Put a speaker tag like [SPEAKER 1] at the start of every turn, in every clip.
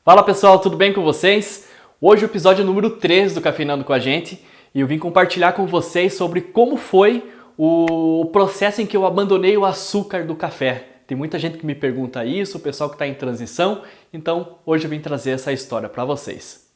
[SPEAKER 1] Fala pessoal, tudo bem com vocês? Hoje é o episódio número 3 do Cafeinando com a gente e eu vim compartilhar com vocês sobre como foi o processo em que eu abandonei o açúcar do café. Tem muita gente que me pergunta isso, o pessoal que está em transição, então hoje eu vim trazer essa história para vocês.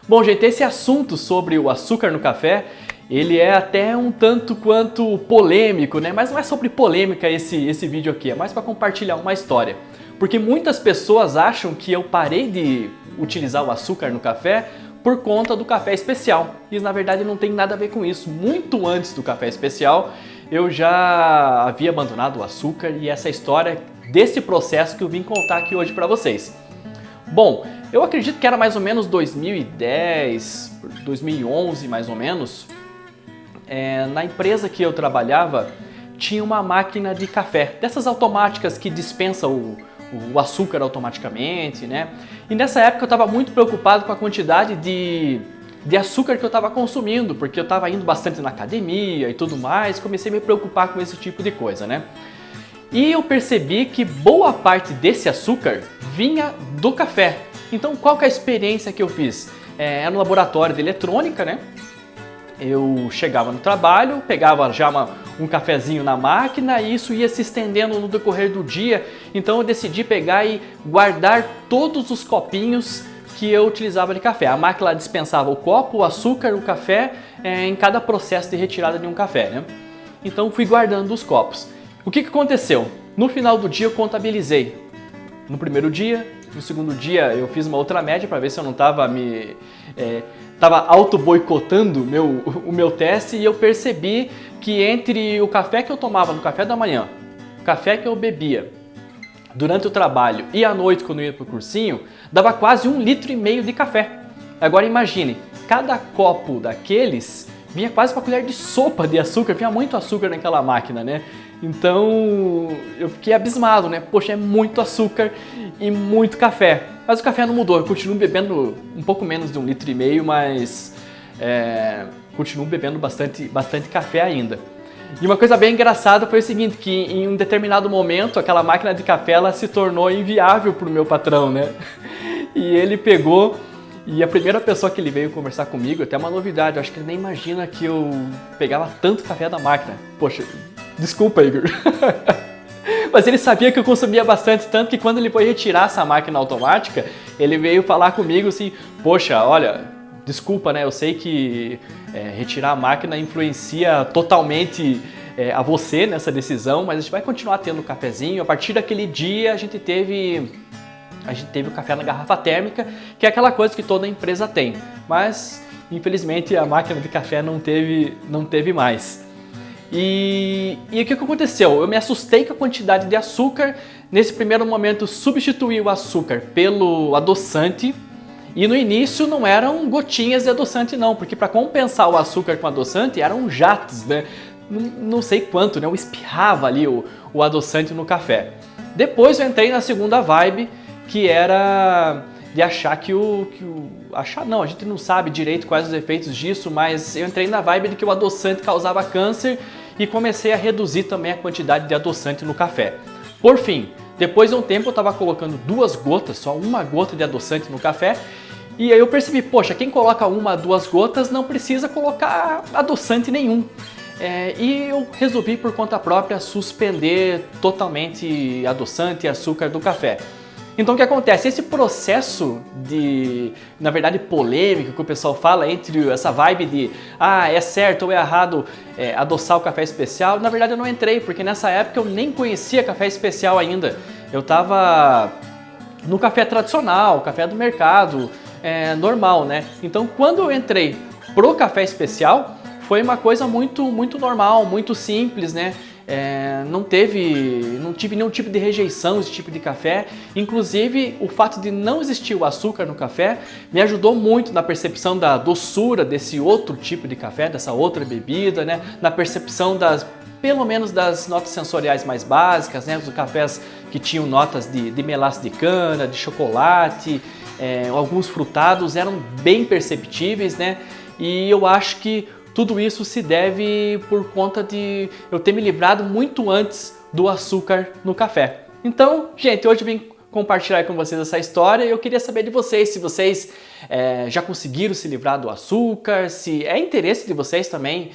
[SPEAKER 1] Bom, gente, esse assunto sobre o açúcar no café, ele é até um tanto quanto polêmico, né? Mas não é sobre polêmica esse vídeo aqui, é mais para compartilhar uma história. Porque muitas pessoas acham que eu parei de utilizar o açúcar no café por conta do café especial. E na verdade não tem nada a ver com isso. Muito antes do café especial, eu já havia abandonado o açúcar e essa história desse processo que eu vim contar aqui hoje para vocês. Bom, eu acredito que era mais ou menos 2010, 2011 mais ou menos. Na empresa que eu trabalhava tinha uma máquina de café, dessas automáticas que dispensa o açúcar automaticamente, né? E nessa época eu estava muito preocupado com a quantidade de açúcar que eu estava consumindo, porque eu estava indo bastante na academia e tudo mais, comecei a me preocupar com esse tipo de coisa, né? E eu percebi que boa parte desse açúcar vinha do café. Então qual que é a experiência que eu fiz? Era no laboratório de eletrônica, né? Eu chegava no trabalho, pegava já um cafezinho na máquina e isso ia se estendendo no decorrer do dia. Então eu decidi pegar e guardar todos os copinhos que eu utilizava de café. A máquina dispensava o copo, o açúcar, o café em cada processo de retirada de um café, né? Então fui guardando os copos. O que aconteceu? No final do dia eu contabilizei. No primeiro dia, no segundo dia eu fiz uma outra média para ver se eu não estava auto-boicotando o meu teste e eu percebi que entre o café que eu tomava no café da manhã, o café que eu bebia durante o trabalho e à noite quando eu ia para o cursinho, dava quase 1,5 litro de café. Agora imagine, cada copo daqueles vinha quase uma colher de sopa de açúcar, vinha muito açúcar naquela máquina, né? Então eu fiquei abismado, né? Poxa, é muito açúcar e muito café. Mas o café não mudou, eu continuo bebendo um pouco menos de 1,5 litro, mas continuo bebendo bastante café ainda. E uma coisa bem engraçada foi o seguinte, que em um determinado momento aquela máquina de café ela se tornou inviável para o meu patrão, né? E ele pegou... E a primeira pessoa que ele veio conversar comigo, até uma novidade, eu acho que ele nem imagina que eu pegava tanto café da máquina. Poxa, desculpa, Igor. Mas ele sabia que eu consumia bastante, tanto que quando ele foi retirar essa máquina automática, ele veio falar comigo assim, poxa, olha, desculpa, né, eu sei que retirar a máquina influencia totalmente a você nessa decisão, mas a gente vai continuar tendo o cafezinho. A partir daquele dia a gente teve o café na garrafa térmica, que é aquela coisa que toda empresa tem. Mas, infelizmente, a máquina de café não teve mais. E o que aconteceu? Eu me assustei com a quantidade de açúcar. Nesse primeiro momento, substituí o açúcar pelo adoçante. E no início não eram gotinhas de adoçante não, porque para compensar o açúcar com adoçante eram jatos, né? Não sei quanto, né? Eu espirrava ali o adoçante no café. Depois eu entrei na segunda vibe, que era de achar a gente não sabe direito quais os efeitos disso, mas eu entrei na vibe de que o adoçante causava câncer e comecei a reduzir também a quantidade de adoçante no café. Por fim, depois de um tempo eu estava colocando 2 gotas, só uma gota de adoçante no café, e aí eu percebi, poxa, quem coloca 1 a 2 gotas não precisa colocar adoçante nenhum. E eu resolvi por conta própria suspender totalmente adoçante e açúcar do café. Então o que acontece? Esse processo na verdade, polêmico que o pessoal fala entre essa vibe de é certo ou é errado adoçar o café especial, na verdade eu não entrei, porque nessa época eu nem conhecia café especial ainda. Eu estava no café tradicional, café do mercado, normal, né? Então quando eu entrei pro café especial, foi uma coisa muito normal, muito simples, né? Não tive nenhum tipo de rejeição esse tipo de café. Inclusive, o fato de não existir o açúcar no café me ajudou muito na percepção da doçura desse outro tipo de café, dessa outra bebida, né? Na percepção pelo menos das notas sensoriais mais básicas, né? Os cafés que tinham notas de melaço de cana, de chocolate, alguns frutados eram bem perceptíveis, né? E eu acho que tudo isso se deve por conta de eu ter me livrado muito antes do açúcar no café. Então, gente, hoje eu vim compartilhar com vocês essa história e eu queria saber de vocês, se vocês já conseguiram se livrar do açúcar, se é interesse de vocês também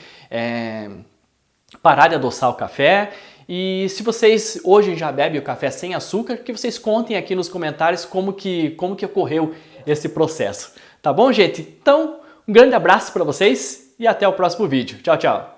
[SPEAKER 1] parar de adoçar o café. E se vocês hoje já bebem o café sem açúcar, que vocês contem aqui nos comentários como que ocorreu esse processo. Tá bom, gente? Então, um grande abraço para vocês e até o próximo vídeo. Tchau, tchau!